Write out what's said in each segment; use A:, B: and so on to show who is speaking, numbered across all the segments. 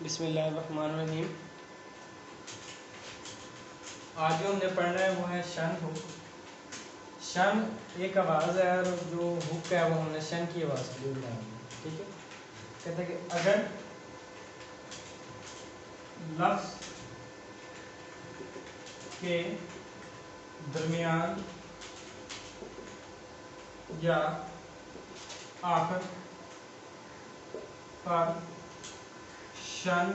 A: बिस्मिल्लाहिर्रहमानिर्रहीम। आज जो हमने पढ़ना है वो है शन हुक। शन एक आवाज़ है और जो हुक है वो हमने शन की आवाज़ के लिए बनाई है। ठीक है, कहते हैं कि अगर लफ्ज़ के दरमियान या आखिर पर शन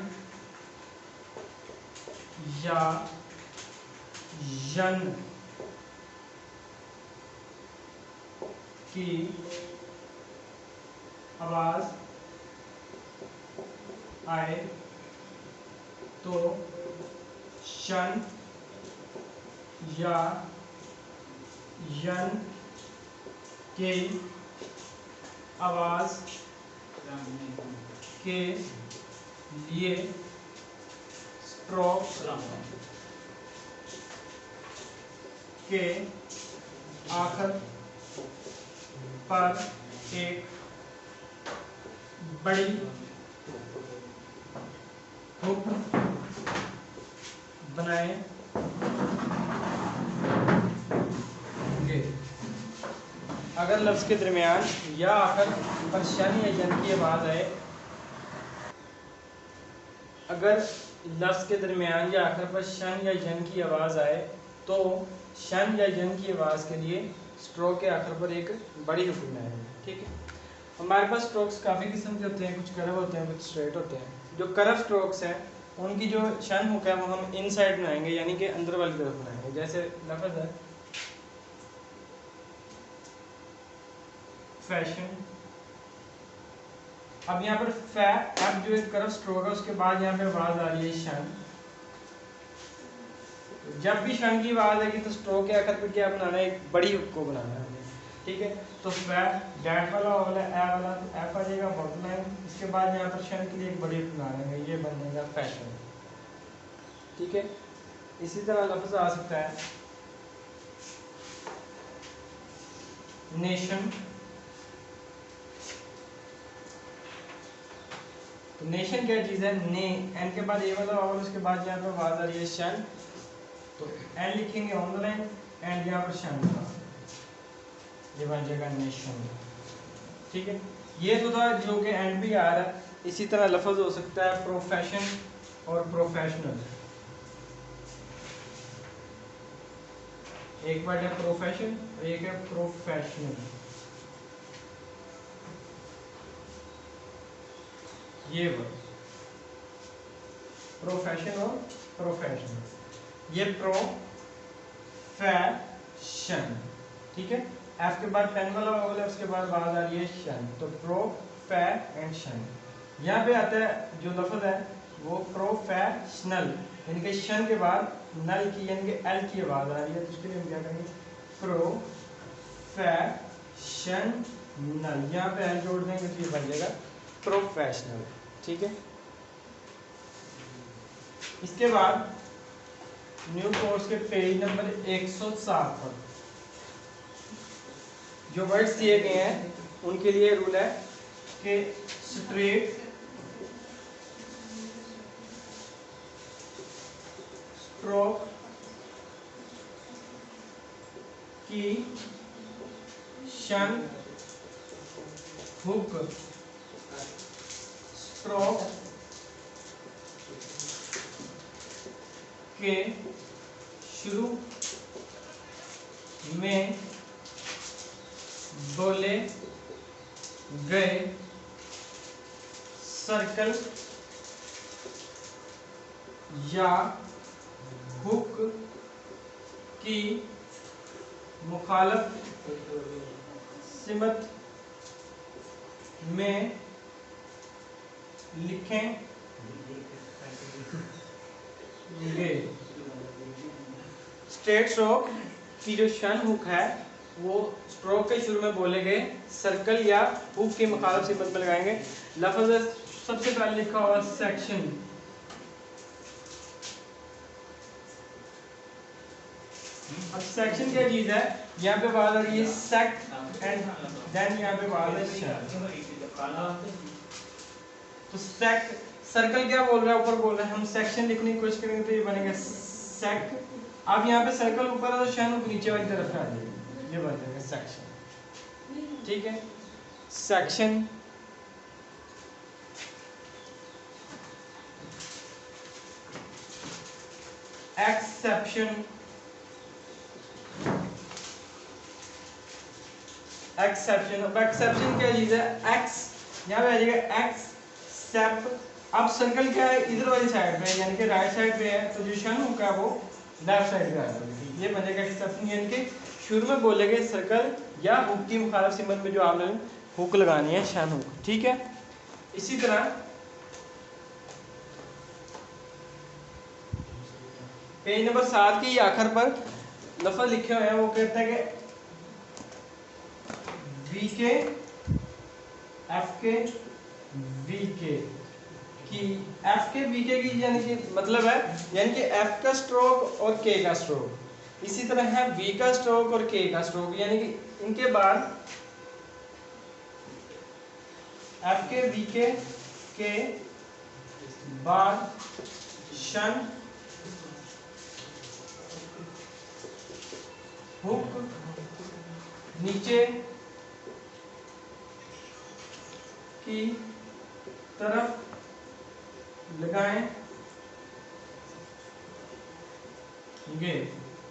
A: या यन की आवाज़ आए तो शन या यन की आवाज़ के लिए स्ट्रोक के आखिर पर एक बड़ी हुक बनाएंगे। अगर लफ्ज़ के दरमियान या आखिर पर शन या यन की आवाज़ आए, अगर लफ्ज़ के दरमियान या आखिर पर शन या यन की आवाज़ आए तो शन या यन की आवाज़ के लिए स्ट्रोक के आखिर पर एक बड़ी हुक बनाएंगे। ठीक है, हमारे पास स्ट्रोक्स काफ़ी किस्म के होते हैं, कुछ कर्व होते हैं, कुछ स्ट्रेट होते हैं। जो कर्व स्ट्रोक्स हैं उनकी जो शन हुक है वो हम इनसाइड बनाएंगे, यानी कि अंदर वाली तरफ बनाएंगे। जैसे लफ्ज़ है फैशन। अब यहाँ पर अब जो एक कर्व स्ट्रोक है उसके बाद यहाँ पे आवाज़ आ रही है शन। जब भी शन की आवाज़ आएगी तो स्ट्रोक के आखिर पे क्या बनाना है, एक बड़ी हुक को बनाना है। ठीक है, तो डैट वाला वाला ए वाला तो एफ आ जाएगा बॉटम लाइन। इसके बाद यहाँ पर शन के लिए एक बड़ी हुक बना लेंगे, ये बन जाएगा फैशन। ठीक है, इसी तरह लफ्ज़ आ सकता है नेशन। तो नेशन क्या चीज़ है, ने एन के बाद ए वाला वावल, उसके बाद यहाँ पर आवाज़ आ रही है शन, तो एन लिखेंगे ऑन द लाइन एंड यहाँ पर शन, ये बन जाएगा नेशन। ठीक है, ये तो था जो कि एंड भी आ रहा है। इसी तरह लफ्ज़ हो सकता है प्रोफेशन और प्रोफेशनल। एक वर्ड है प्रोफेशन और एक है प्रोफेशनल। ये वर्ड प्रोफेशन और प्रोफेशनल, ये प्रोफेशन। ठीक है, एफ के बाद पेन वाला वावल है, उसके बाद बात आ रही है शन, तो प्रोफेशन। यहाँ पे आता है जो लफ्ज़ है वो प्रोफेशनल, यानी कि शन के बाद नल की यानी कि एल की आवाज़ आ रही है, तो उसके लिए हम क्या करेंगे प्रोफेशनल। यहाँ पे एल जोड़ देंगे तो ये बन जाएगा प्रोफेशनल। ठीक है, इसके बाद न्यू कोर्स के पेज नंबर 107 पर जो वर्ड्स दिए गए हैं उनके लिए रूल है कि स्ट्रेट, स्ट्रोक की शन हुक स्ट्रोक के शुरू में बोले गए सर्कल या हुक की मुखालफ सिमत में लिखेंगे। स्ट्रेट स्ट्रोक की जो शन हुक है वो स्ट्रोक के शुरू में बोले गए सर्कल या हुक की मुखालफ सिमत में लगाएंगे। लफ्ज़ सबसे पहले लिखा हुआ सेक्शन, अब सेक्शन क्या चीज है, यहाँ पे बात आ रही है सेक एंड देन यहाँ पे बात है शेल। तो सेक सर्कल क्या बोल रहा है, ऊपर बोल रहा है, हम सेक्शन लिखने की कोशिश करेंगे तो ये बनेगा सेक। अब यहाँ पे सर्कल ऊपर है तो शहनुक नीचे वाली तरफ आ जाएगी, ये बन जाएगा सेक्शन। ठीक है, सेक्शन। Exception, exception. अब एक्सेप्शन क्या चीज है, एक्स यहाँ पे आ जाएगा एक्स सेप। अब सर्कल क्या है, इधर वाली साइड पे यानी कि राइट साइड पे है, तो जो शहनुक है वो लेफ्ट साइड पे आ जाएगी, ये बनेगा एक्सेप्शन। यानी कि शुरू में बोलेंगे सर्कल या हुक की मुखालिफ सिमत में जो आपने हुक लगानी है शहनुक। ठीक है, इसी तरह पेज नंबर 7 की आखिर पर लफ्ज लिखे हुए हैं, वो कहते हैं कि वी के एफ के वी के की, एफ के वी के की यानी कि मतलब है यानी कि एफ का स्ट्रोक और के का स्ट्रोक। इसी तरह है वी का स्ट्रोक और के का स्ट्रोक, यानी कि इनके बाद एफ के वी के बाद शन हुक नीचे की तरफ लगाएंगे।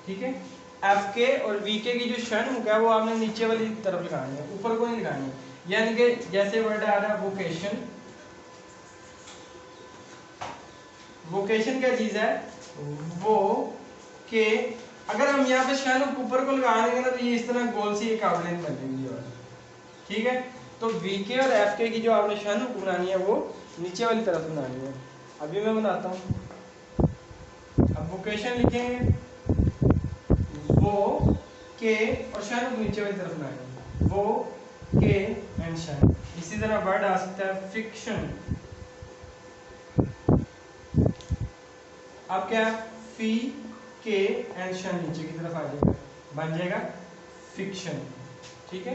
A: ठीक है, एफ के और वी के की जो शन हुक है वो आपने नीचे वाली तरफ लगानी है, ऊपर को नहीं लगानी है। यानी कि जैसे वर्ड आ रहा है वोकेशन, वोकेशन क्या चीज है, वो के अगर हम यहाँ पे शन हुक ऊपर को लगा देंगे ना तो ये इस तरह गोल सी एक आउटलाइन बन जाएगी। ठीक है, तो वी के और एफ के की जो आपने शन हुक बनानी है वो नीचे वाली तरफ बनानी है। अभी मैं बनाता हूँ। अब वोकेशन लिखेंगे, वो के और शन हुक नीचे वाली तरफ बनानी है, वो के एंड शन। इसी तरह वर्ड आ सकता है फिक्शन। अब क्या, फी के एंड शन नीचे की तरफ आ जाएगा, बन जाएगा फिक्शन। ठीक है,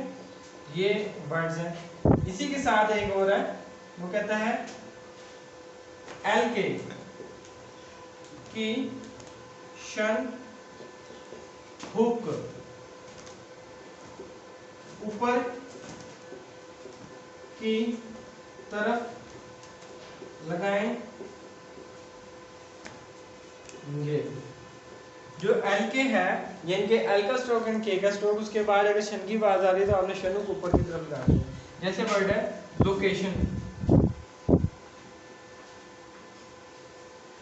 A: ये वर्ड्स हैं। इसी के साथ एक और है, वो कहता है एल के की शन हुक ऊपर की तरफ लगाएंगे। जो एल के है यानी कि एल का स्ट्रोक एंड के का स्ट्रोक, उसके बाद अगर शन की आवाज आ रही है तो आपने शन को ऊपर की तरफ लगानी है। जैसे वर्ड है लोकेशन,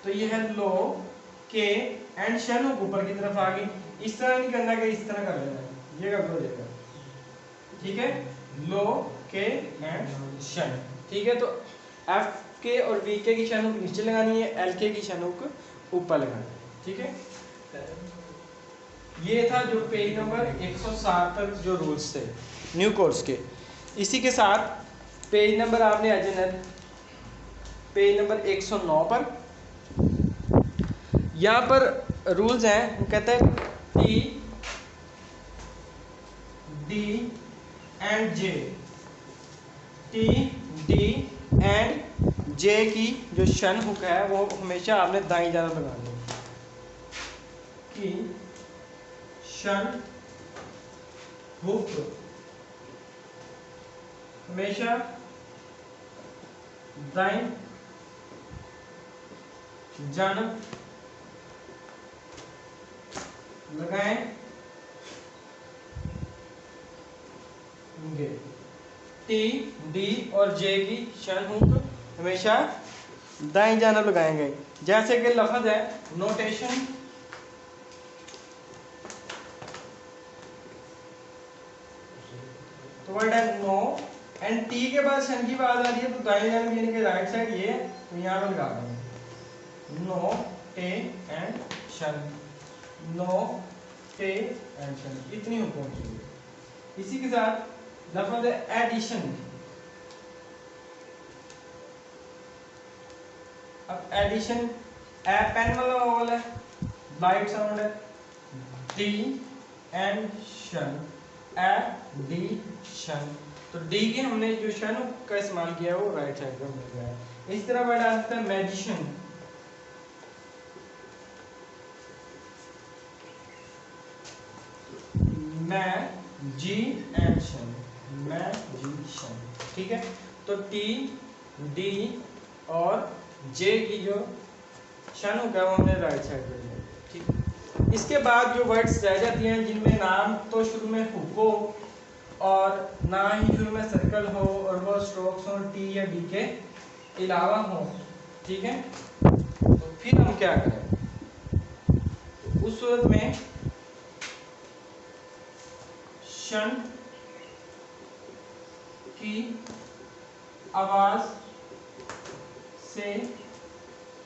A: तो ये है लो के एंड शन ऊपर की तरफ आ गई। इस तरह नहीं करना कि इस तरह कर लेना है, ये कर देगा। ठीक है, लो के एंड शन। ठीक है, तो एफ के और वी के की शन नीचे लगानी है, एल के की शन ऊपर लगानी है। ठीक है, ये था जो पेज नंबर 107 तक जो रूल्स थे न्यू कोर्स के। इसी के साथ पेज नंबर आपने आ जाना पेज नंबर 109 पर। यहाँ पर रूल्स हैं, वो कहते हैं T D and J, T D and J की जो शन हुक है वो हमेशा आपने दाईं जानब लगानी है, कि शन हुक हमेशा दाईं जानब लगाएंगे। टी डी और जे की शन हुक हमेशा दाईं जानब लगाएंगे। जैसे कि लफ्ज है नोटेशन, तो वर्ड है नो एंड टी के बाद शन की बात आ रही है तो दाईं जानब यानी कि राइट साइड ये, तो यहाँ पर लगा देंगे नो टे एंड शन, नो टे एंड शन, इतनी हुकूम चाहिए। इसी के साथ लफ्ज है एडिशन। अब एडिशन ए पेन वाला वोवल है, लाइट साउंड है, डी एंड शन, एडिशन। तो डी के हमने जो शन का इस्तेमाल किया है वो राइट साइड पे मिल गया है। इस तरह वर्ड आ सकता है मैजिशियन, मैजिशियन, मैजिशियन, ठीक है। तो टी डी और जे की जो शन होगा वो हमने राइट साइड पे लिया, ठीक। इसके बाद जो वर्ड्स रह जाती हैं जिनमें नाम तो शुरू में हुक हो और ना ही शुरू में सर्कल हो और वो स्ट्रोक्स हो टी या डी के अलावा हो, ठीक है। तो फिर हम क्या करें उस सूरत में शन की आवाज से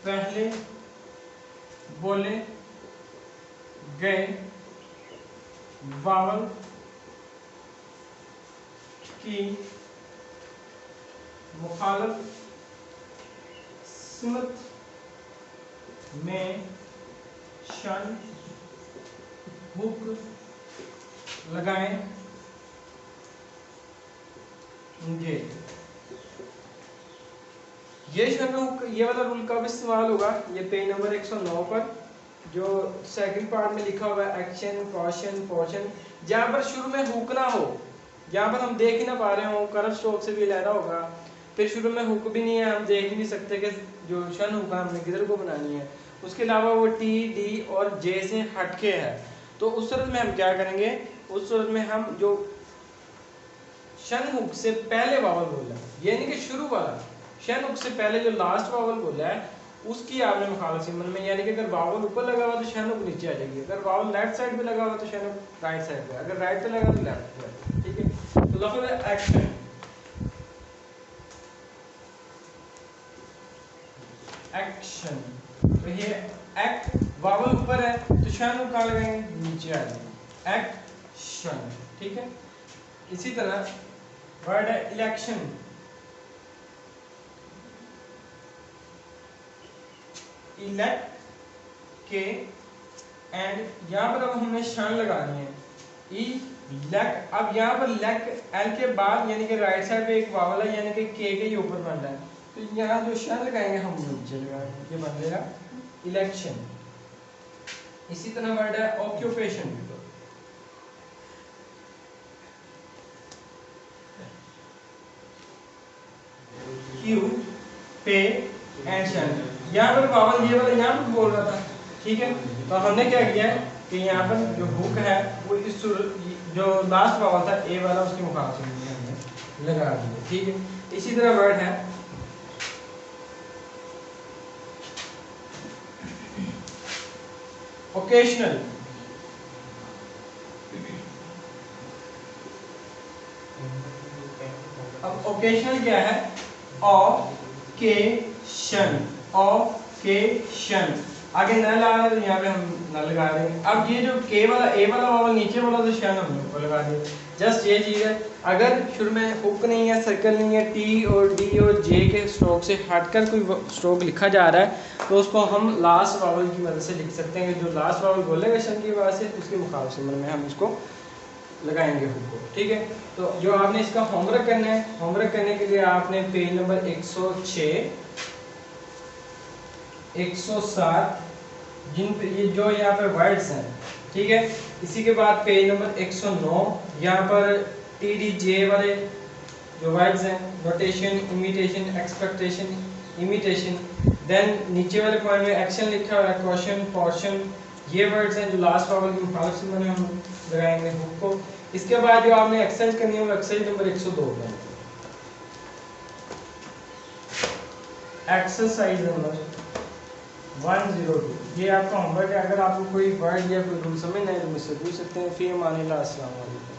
A: पहले बोले गए वावल की मुखालफ सिमत में शन हुक लगाएंगे। ये शन हुक, ये वाला रूल कब इस्तेमाल होगा? ये पेज नंबर 109 पर जो सेकंड पार्ट में लिखा हुआ है एक्शन कॉशन पोर्शन, जहाँ पर शुरू में हुक ना हो, जहाँ पर हम देख ही ना पा रहे हो, करंट स्ट्रोक से भी लहरा होगा, फिर शुरू में हुक भी नहीं है, हम देख ही नहीं सकते कि जो शन हुक हमने किधर को बनानी है, उसके अलावा वो टी डी और जे से हटके है। तो उस सूरत में हम क्या करेंगे, उस सूरत में हम जो शन हुक से पहले वावल बोला है यानी कि शुरू वाला शन हुक से पहले जो लास्ट वावल बोला है उसकी आपने मुखालफ सिमत में, यानी कि अगर वावल ऊपर लगा हुआ तो शन हुक नीचे आ जाएगी, अगर वावल लेफ्ट साइड पे लगा हुआ तो शन हुक राइट साइड पे, अगर राइट पे लगा तो लेफ्ट पे, ठीक है। तो लफ्ज़ एक्शन, एक्शन, तो ये एक्ट वावल ऊपर है तो शन हुक कहाँ लगाएंगे? नीचे आ जाएगी, एक्शन, ठीक है। इसी तरह वर्ड है इलेक्शन, इलेक्ट के एंड यहाँ पर अब हमने शन लगानी है ई लेक। अब यहाँ पर लेक एल के बाद यानी कि राइट साइड पे एक वावल है यानी कि के ऊपर बन रहा है, तो यहाँ जो शन लगाएंगे हम नीचे लगाएंगे, ये बन जाएगा इलेक्शन। इसी तरह वर्ड है ऑक्यूपेशन, क्यू पे एंड शन, यहाँ पर वावल ये वाला यहाँ पर बोल रहा था, ठीक है। तो हमने क्या किया है कि यहाँ पर जो हुक है वो इस जो लास्ट वावल था ए वाला उसके मुकाबले में हमने लगा दिया, ठीक है। इसी तरह वर्ड है ओकेशनल, अब ओकेशनल क्या है? ऑकेशन, ऑकेशन, आगे न लगा तो यहाँ पे हम न लगा देंगे। अब ये जो के वाला ए वाला वावल नीचे वाला तो शन हमने ऊपर लगा दिया, जस्ट ये चीज़ है। अगर शुरू में हुक नहीं है, सर्कल नहीं है, टी और डी और जे के स्ट्रोक से हटकर कोई स्ट्रोक लिखा जा रहा है तो उसको हम लास्ट वावल की मदद से लिख सकते हैं, जो लास्ट वावल बोलेगा शन की आवाज़ से उसके मुकाबले में हम इसको लगाएंगे हुक को, ठीक है। तो जो आपने इसका होमवर्क करना है, होमवर्क करने के लिए आपने पेज नंबर 106, 107 जिन पे ये जो यहाँ पे वर्ड्स हैं, ठीक है। इसी के बाद पेज नंबर 109 यहाँ पर टी डी जे वाले जो वर्ड्स हैं, notation, imitation, expectation, imitation, then नीचे वाले पॉइंट में एक्शन लिखा हुआ है, क्वेश्चन, पोर्शन, ये वर्ड्स हैं जो लास्ट वावल की मुखालिफ से मैंने हम लगाएंगे हुक को। इसके बाद जो आपने एक्सरसाइज करनी है वो एक्सरसाइज नंबर 102 है, एक्सरसाइज नंबर 102, ये आपका होमवर्क है। अगर आपको कोई वर्ड या कोई रूल समझना है तो मुझसे पूछ सकते हैं। फी अमानिल्लाह, अस्सलाम वालेकुम।